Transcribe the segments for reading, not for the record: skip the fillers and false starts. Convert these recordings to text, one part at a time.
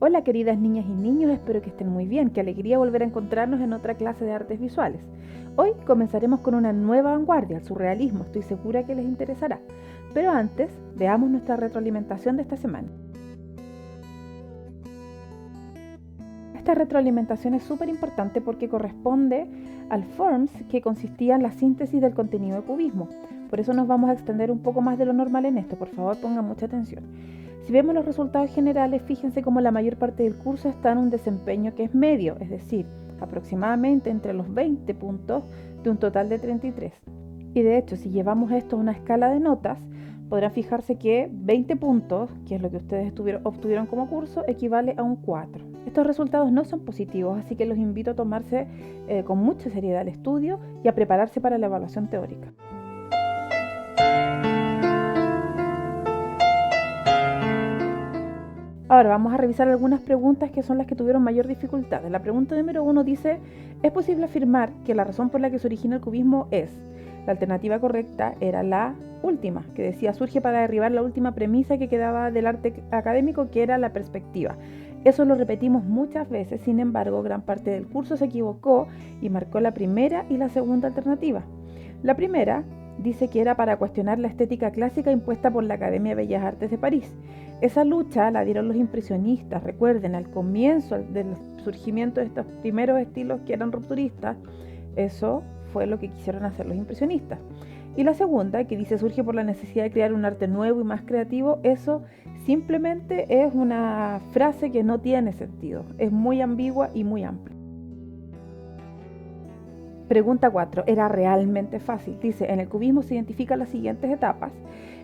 Hola queridas niñas y niños, espero que estén muy bien, qué alegría volver a encontrarnos en otra clase de artes visuales. Hoy comenzaremos con una nueva vanguardia, el surrealismo, estoy segura que les interesará. Pero antes, veamos nuestra retroalimentación de esta semana. Esta retroalimentación es súper importante porque corresponde al FORMS, que consistía en la síntesis del contenido de cubismo. Por eso nos vamos a extender un poco más de lo normal en esto, por favor pongan mucha atención. Si vemos los resultados generales, fíjense cómo la mayor parte del curso está en un desempeño que es medio, es decir, aproximadamente entre los 20 puntos de un total de 33. Y de hecho, si llevamos esto a una escala de notas, podrán fijarse que 20 puntos, que es lo que ustedes obtuvieron como curso, equivale a un 4. Estos resultados no son positivos, así que los invito a tomarse con mucha seriedad el estudio y a prepararse para la evaluación teórica. Ahora vamos a revisar algunas preguntas que son las que tuvieron mayor dificultad. La pregunta número 1 dice: ¿es posible afirmar que la razón por la que se origina el cubismo es? La alternativa correcta era la última, que decía: surge para derribar la última premisa que quedaba del arte académico, que era la perspectiva. Eso lo repetimos muchas veces, sin embargo, gran parte del curso se equivocó y marcó la primera y la segunda alternativa. La primera dice que era para cuestionar la estética clásica impuesta por la Academia de Bellas Artes de París. Esa lucha la dieron los impresionistas, recuerden, al comienzo del surgimiento de estos primeros estilos que eran rupturistas. Eso fue lo que quisieron hacer los impresionistas. Y la segunda, que dice surge por la necesidad de crear un arte nuevo y más creativo, eso simplemente es una frase que no tiene sentido, es muy ambigua y muy amplia. Pregunta 4. Era realmente fácil. Dice: en el cubismo se identifican las siguientes etapas.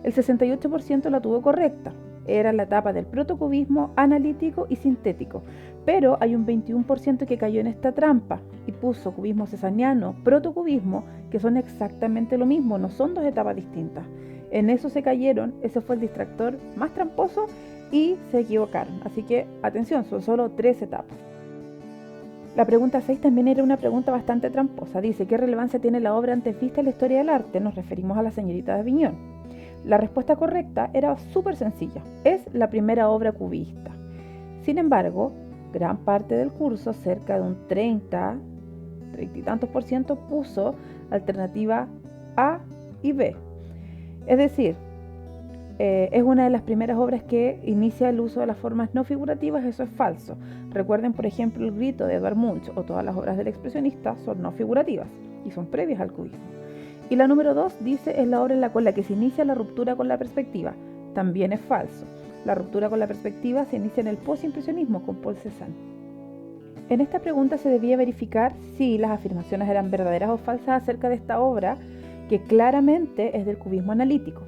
El 68% la tuvo correcta. Era la etapa del protocubismo, analítico y sintético. Pero hay un 21% que cayó en esta trampa y puso cubismo cesaniano, protocubismo, que son exactamente lo mismo, no son dos etapas distintas. En eso se cayeron, ese fue el distractor más tramposo y se equivocaron. Así que atención, son solo 3 etapas. La pregunta 6 también era una pregunta bastante tramposa. Dice: ¿qué relevancia tiene la obra antes vista en la historia del arte? Nos referimos a la señorita de Aviñón. La respuesta correcta era súper sencilla. Es la primera obra cubista. Sin embargo, gran parte del curso, cerca de un 30 y tantos por ciento, puso alternativa A y B. Es decir, es una de las primeras obras que inicia el uso de las formas no figurativas. Eso es falso. Recuerden, por ejemplo, el grito de Edvard Munch o todas las obras del expresionista son no figurativas y son previas al cubismo. Y la número 2 dice: es la obra en la con la que se inicia la ruptura con la perspectiva. También es falso. La ruptura con la perspectiva se inicia en el postimpresionismo con Paul Cézanne. En esta pregunta se debía verificar si las afirmaciones eran verdaderas o falsas acerca de esta obra, que claramente es del cubismo analítico.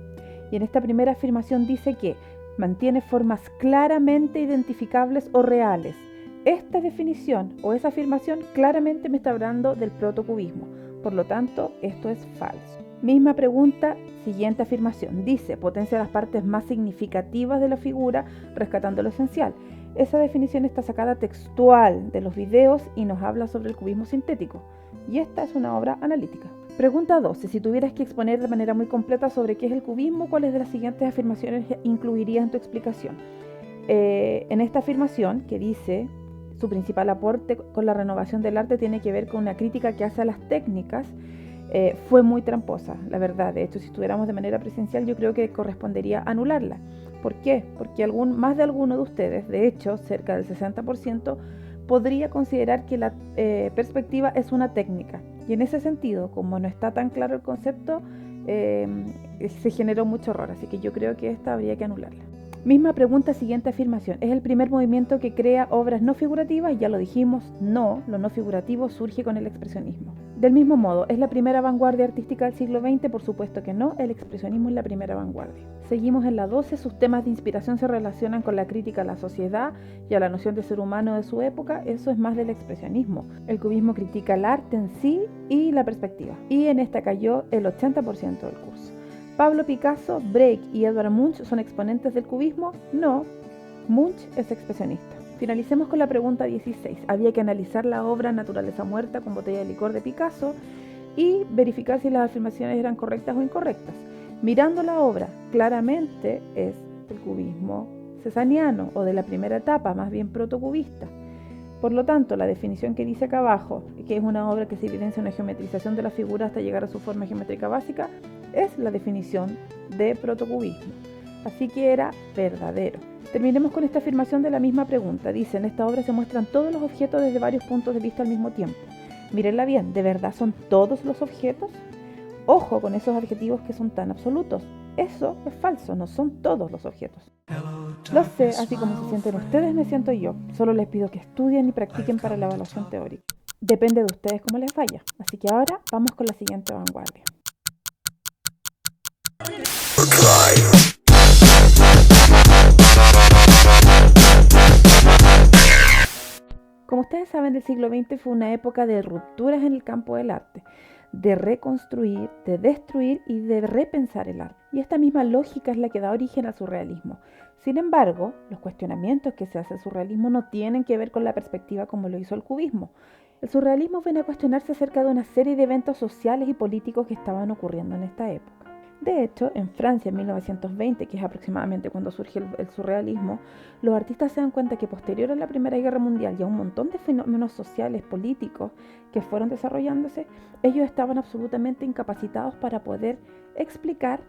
Y en esta primera afirmación dice que mantiene formas claramente identificables o reales. Esta definición o esa afirmación claramente me está hablando del protocubismo. Por lo tanto, esto es falso. Misma pregunta, siguiente afirmación. Dice: potencia las partes más significativas de la figura, rescatando lo esencial. Esa definición está sacada textual de los videos y nos habla sobre el cubismo sintético. Y esta es una obra analítica. Pregunta 12. Si tuvieras que exponer de manera muy completa sobre qué es el cubismo, ¿cuáles de las siguientes afirmaciones incluirías en tu explicación? En esta afirmación, que dice: su principal aporte con la renovación del arte tiene que ver con una crítica que hace a las técnicas, fue muy tramposa, la verdad. De hecho, si estuviéramos de manera presencial, yo creo que correspondería anularla. ¿Por qué? Porque más de alguno de ustedes, de hecho, cerca del 60%, podría considerar que la perspectiva es una técnica. Y en ese sentido, como no está tan claro el concepto, se generó mucho error. Así que yo creo que esta habría que anularla. Misma pregunta, siguiente afirmación. ¿Es el primer movimiento que crea obras no figurativas? Ya lo dijimos, no, lo no figurativo surge con el expresionismo. Del mismo modo, ¿es la primera vanguardia artística del siglo XX? Por supuesto que no, el expresionismo es la primera vanguardia. Seguimos en la 12, sus temas de inspiración se relacionan con la crítica a la sociedad y a la noción de ser humano de su época. Eso es más del expresionismo. El cubismo critica el arte en sí y la perspectiva. Y en esta cayó el 80% del curso. ¿Pablo Picasso, Break y Edvard Munch son exponentes del cubismo? No, Munch es expresionista. Finalicemos con la pregunta 16. Había que analizar la obra Naturaleza Muerta con botella de licor de Picasso y verificar si las afirmaciones eran correctas o incorrectas. Mirando la obra, claramente es el cubismo cesariano o de la primera etapa, más bien protocubista. Por lo tanto, la definición que dice acá abajo, que es una obra que se evidencia una geometrización de la figura hasta llegar a su forma geométrica básica, es la definición de protocubismo. Así que era verdadero. Terminemos con esta afirmación de la misma pregunta. Dice, en esta obra se muestran todos los objetos desde varios puntos de vista al mismo tiempo. Mírenla bien, ¿de verdad son todos los objetos? Ojo con esos adjetivos que son tan absolutos. Eso es falso, no son todos los objetos. Lo sé, así como se sienten ustedes, me siento yo. Solo les pido que estudien y practiquen para la evaluación teórica. Depende de ustedes cómo les vaya. Así que ahora vamos con la siguiente vanguardia. Como ustedes saben, el siglo XX fue una época de rupturas en el campo del arte, de reconstruir, de destruir y de repensar el arte. Y esta misma lógica es la que da origen al surrealismo. Sin embargo, los cuestionamientos que se hace al surrealismo no tienen que ver con la perspectiva como lo hizo el cubismo. El surrealismo viene a cuestionarse acerca de una serie de eventos sociales y políticos que estaban ocurriendo en esta época. De hecho, en Francia en 1920, que es aproximadamente cuando surge el surrealismo, los artistas se dan cuenta que posterior a la Primera Guerra Mundial y a un montón de fenómenos sociales, políticos que fueron desarrollándose, ellos estaban absolutamente incapacitados para poder explicar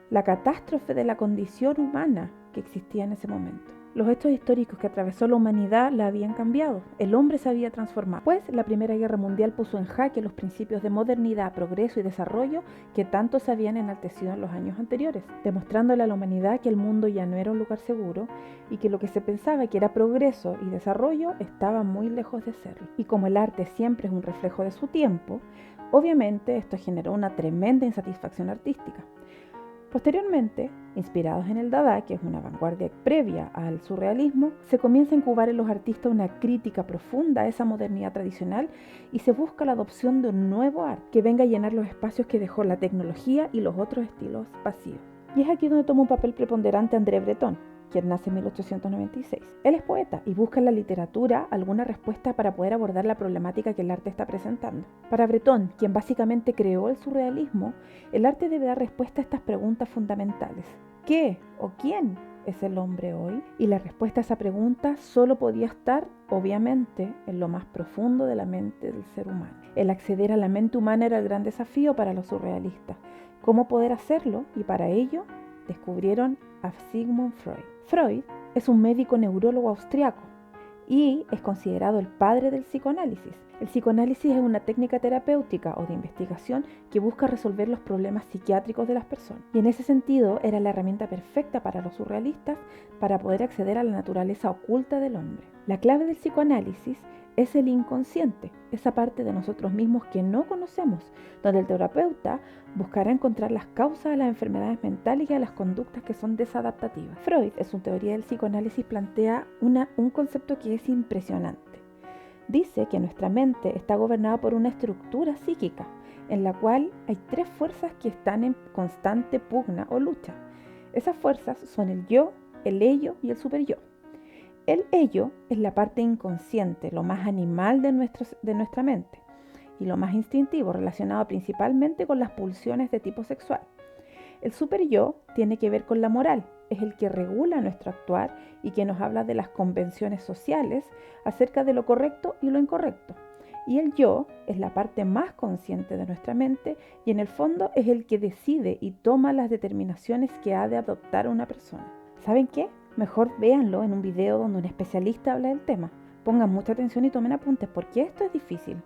la catástrofe de la condición humana que existía en ese momento. Los hechos históricos que atravesó la humanidad la habían cambiado. El hombre se había transformado, pues la Primera Guerra Mundial puso en jaque los principios de modernidad, progreso y desarrollo que tanto se habían enaltecido en los años anteriores, demostrándole a la humanidad que el mundo ya no era un lugar seguro y que lo que se pensaba que era progreso y desarrollo estaba muy lejos de serlo. Y como el arte siempre es un reflejo de su tiempo, obviamente esto generó una tremenda insatisfacción artística. Posteriormente, inspirados en el Dada, que es una vanguardia previa al surrealismo, se comienza a incubar en los artistas una crítica profunda a esa modernidad tradicional y se busca la adopción de un nuevo arte que venga a llenar los espacios que dejó la tecnología y los otros estilos vacíos. Y es aquí donde toma un papel preponderante André Breton, quien nace en 1896. Él es poeta y busca en la literatura alguna respuesta para poder abordar la problemática que el arte está presentando. Para Breton, quien básicamente creó el surrealismo, el arte debe dar respuesta a estas preguntas fundamentales. ¿Qué o quién es el hombre hoy? Y la respuesta a esa pregunta solo podía estar, obviamente, en lo más profundo de la mente del ser humano. El acceder a la mente humana era el gran desafío para los surrealistas. ¿Cómo poder hacerlo? Y para ello descubrieron a Sigmund Freud. Freud es un médico neurólogo austriaco y es considerado el padre del psicoanálisis. El psicoanálisis es una técnica terapéutica o de investigación que busca resolver los problemas psiquiátricos de las personas. Y en ese sentido era la herramienta perfecta para los surrealistas para poder acceder a la naturaleza oculta del hombre. La clave del psicoanálisis es el inconsciente, esa parte de nosotros mismos que no conocemos, donde el terapeuta buscará encontrar las causas de las enfermedades mentales y a las conductas que son desadaptativas. Freud, en su teoría del psicoanálisis, plantea un concepto que es impresionante. Dice que nuestra mente está gobernada por una estructura psíquica, en la cual hay tres fuerzas que están en constante pugna o lucha. Esas fuerzas son el yo, el ello y el superyo. El ello es la parte inconsciente, lo más animal de nuestra mente y lo más instintivo, relacionado principalmente con las pulsiones de tipo sexual. El superyo tiene que ver con la moral, es el que regula nuestro actuar y que nos habla de las convenciones sociales acerca de lo correcto y lo incorrecto. Y el yo es la parte más consciente de nuestra mente y en el fondo es el que decide y toma las determinaciones que ha de adoptar una persona. ¿Saben qué? Mejor véanlo en un video donde un especialista habla del tema. Pongan mucha atención y tomen apuntes porque esto es difícil.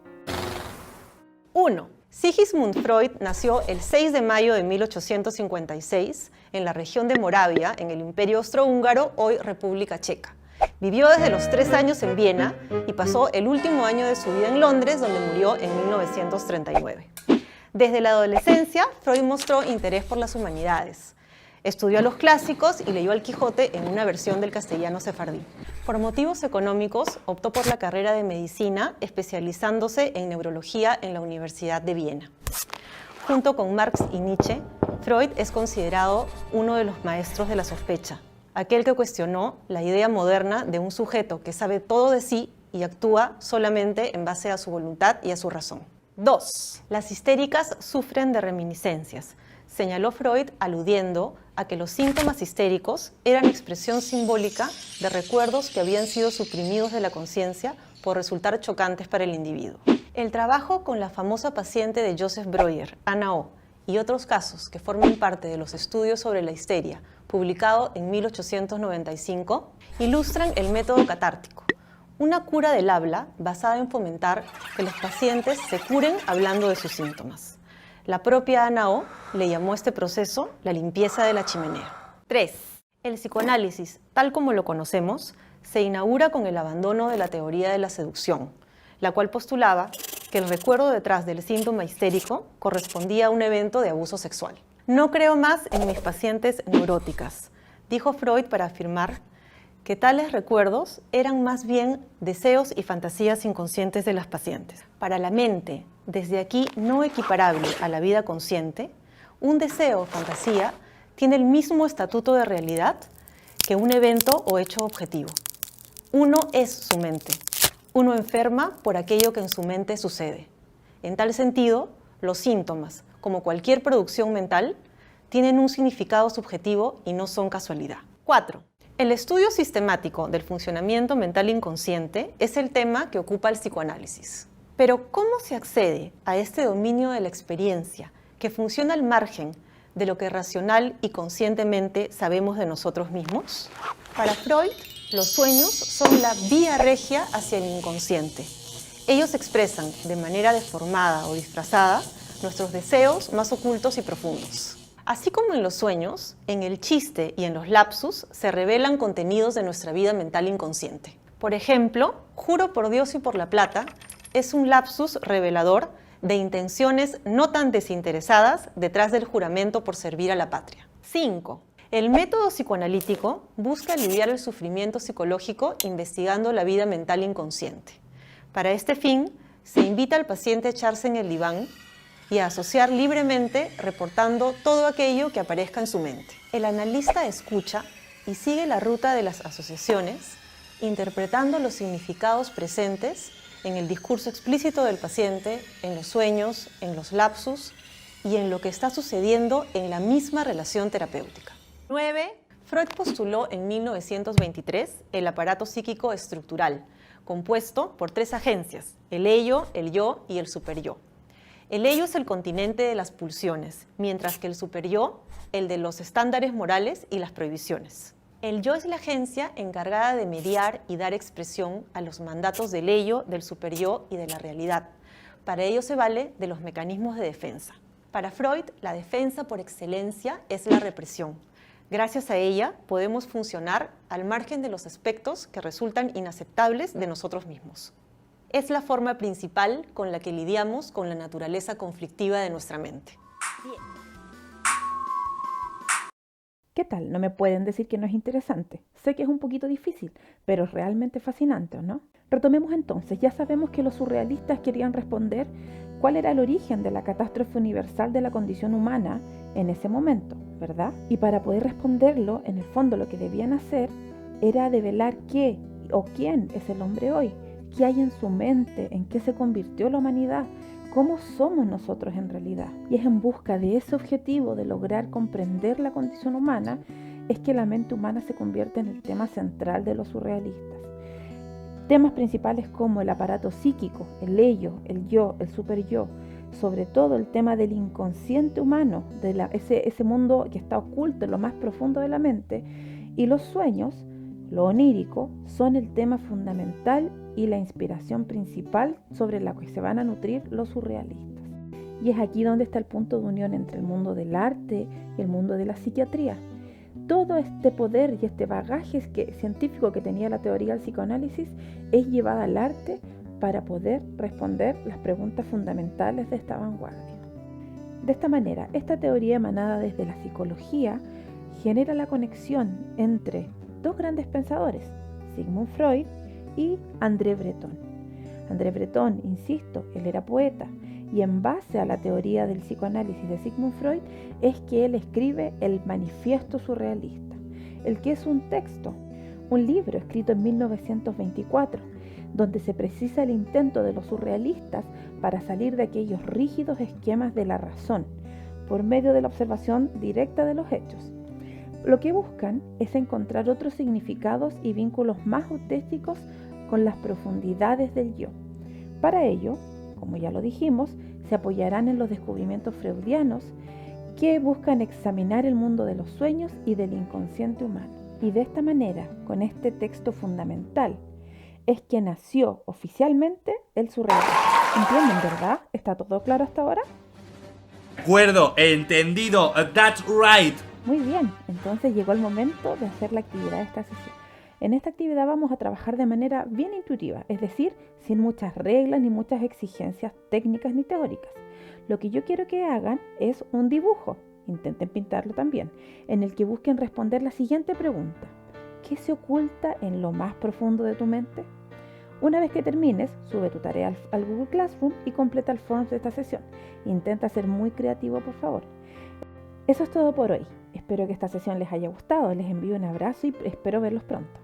1. Sigismund Freud nació el 6 de mayo de 1856 en la región de Moravia, en el Imperio Austrohúngaro, hoy República Checa. Vivió desde los 3 años en Viena y pasó el último año de su vida en Londres, donde murió en 1939. Desde la adolescencia, Freud mostró interés por las humanidades. Estudió a los clásicos y leyó al Quijote en una versión del castellano sefardí. Por motivos económicos, optó por la carrera de medicina, especializándose en neurología en la Universidad de Viena. Junto con Marx y Nietzsche, Freud es considerado uno de los maestros de la sospecha, aquel que cuestionó la idea moderna de un sujeto que sabe todo de sí y actúa solamente en base a su voluntad y a su razón. 2. Las histéricas sufren de reminiscencias, señaló Freud aludiendo a que los síntomas histéricos eran expresión simbólica de recuerdos que habían sido suprimidos de la conciencia por resultar chocantes para el individuo. El trabajo con la famosa paciente de Joseph Breuer, Ana O, y otros casos que forman parte de los estudios sobre la histeria, publicado en 1895, ilustran el método catártico, una cura del habla basada en fomentar que los pacientes se curen hablando de sus síntomas. La propia Ana O le llamó a este proceso la limpieza de la chimenea. 3. El psicoanálisis, tal como lo conocemos, se inaugura con el abandono de la teoría de la seducción, la cual postulaba que el recuerdo detrás del síntoma histérico correspondía a un evento de abuso sexual. No creo más en mis pacientes neuróticas, dijo Freud para afirmar que tales recuerdos eran más bien deseos y fantasías inconscientes de las pacientes. Para la mente, desde aquí no equiparable a la vida consciente, un deseo o fantasía tiene el mismo estatuto de realidad que un evento o hecho objetivo. Uno es su mente. Uno enferma por aquello que en su mente sucede. En tal sentido, los síntomas, como cualquier producción mental, tienen un significado subjetivo y no son casualidad. 4. El estudio sistemático del funcionamiento mental inconsciente es el tema que ocupa el psicoanálisis. Pero, ¿cómo se accede a este dominio de la experiencia que funciona al margen de lo que racional y conscientemente sabemos de nosotros mismos? Para Freud, los sueños son la vía regia hacia el inconsciente. Ellos expresan de manera deformada o disfrazada nuestros deseos más ocultos y profundos. Así como en los sueños, en el chiste y en los lapsus se revelan contenidos de nuestra vida mental inconsciente. Por ejemplo, juro por Dios y por la plata es un lapsus revelador de intenciones no tan desinteresadas detrás del juramento por servir a la patria. 5. El método psicoanalítico busca aliviar el sufrimiento psicológico investigando la vida mental inconsciente. Para este fin, se invita al paciente a echarse en el diván y a asociar libremente reportando todo aquello que aparezca en su mente. El analista escucha y sigue la ruta de las asociaciones, interpretando los significados presentes en el discurso explícito del paciente, en los sueños, en los lapsus y en lo que está sucediendo en la misma relación terapéutica. 9. Freud postuló en 1923 el aparato psíquico estructural, compuesto por 3 agencias, el ello, el yo y el superyo. El ello es el continente de las pulsiones, mientras que el superyo, el de los estándares morales y las prohibiciones. El yo es la agencia encargada de mediar y dar expresión a los mandatos del ello, del superyo y de la realidad. Para ello se vale de los mecanismos de defensa. Para Freud, la defensa por excelencia es la represión. Gracias a ella podemos funcionar al margen de los aspectos que resultan inaceptables de nosotros mismos. Es la forma principal con la que lidiamos con la naturaleza conflictiva de nuestra mente. ¿Qué tal? No me pueden decir que no es interesante. Sé que es un poquito difícil, pero es realmente fascinante, ¿o no? Retomemos entonces. Ya sabemos que los surrealistas querían responder cuál era el origen de la catástrofe universal de la condición humana en ese momento, ¿verdad? Y para poder responderlo, en el fondo lo que debían hacer era develar qué o quién es el hombre hoy, qué hay en su mente, en qué se convirtió la humanidad, cómo somos nosotros en realidad. Y es en busca de ese objetivo de lograr comprender la condición humana es que la mente humana se convierte en el tema central de los surrealistas. Temas principales como el aparato psíquico, el ello, el yo, el superyo, sobre todo el tema del inconsciente humano, de ese mundo que está oculto en lo más profundo de la mente, y los sueños, lo onírico, son el tema fundamental y la inspiración principal sobre la que se van a nutrir los surrealistas. Y es aquí donde está el punto de unión entre el mundo del arte y el mundo de la psiquiatría. Todo este poder y este bagaje científico que tenía la teoría del psicoanálisis es llevado al arte para poder responder las preguntas fundamentales de esta vanguardia. De esta manera, esta teoría emanada desde la psicología genera la conexión entre 2 grandes pensadores, Sigmund Freud y André Breton. André Breton, insisto, él era poeta y en base a la teoría del psicoanálisis de Sigmund Freud es que él escribe el Manifiesto Surrealista, el que es un texto, un libro escrito en 1924, donde se precisa el intento de los surrealistas para salir de aquellos rígidos esquemas de la razón, por medio de la observación directa de los hechos. Lo que buscan es encontrar otros significados y vínculos más auténticos con las profundidades del yo. Para ello, como ya lo dijimos, se apoyarán en los descubrimientos freudianos que buscan examinar el mundo de los sueños y del inconsciente humano. Y de esta manera, con este texto fundamental, es que nació oficialmente el surrealismo. ¿Entienden, verdad? ¿Está todo claro hasta ahora? De acuerdo, entendido, that's right. Muy bien, entonces llegó el momento de hacer la actividad de esta sesión. En esta actividad vamos a trabajar de manera bien intuitiva, es decir, sin muchas reglas ni muchas exigencias técnicas ni teóricas. Lo que yo quiero que hagan es un dibujo, intenten pintarlo también, en el que busquen responder la siguiente pregunta: ¿qué se oculta en lo más profundo de tu mente? Una vez que termines, sube tu tarea al Google Classroom y completa el form de esta sesión. Intenta ser muy creativo, por favor. Eso es todo por hoy. Espero que esta sesión les haya gustado. Les envío un abrazo y espero verlos pronto.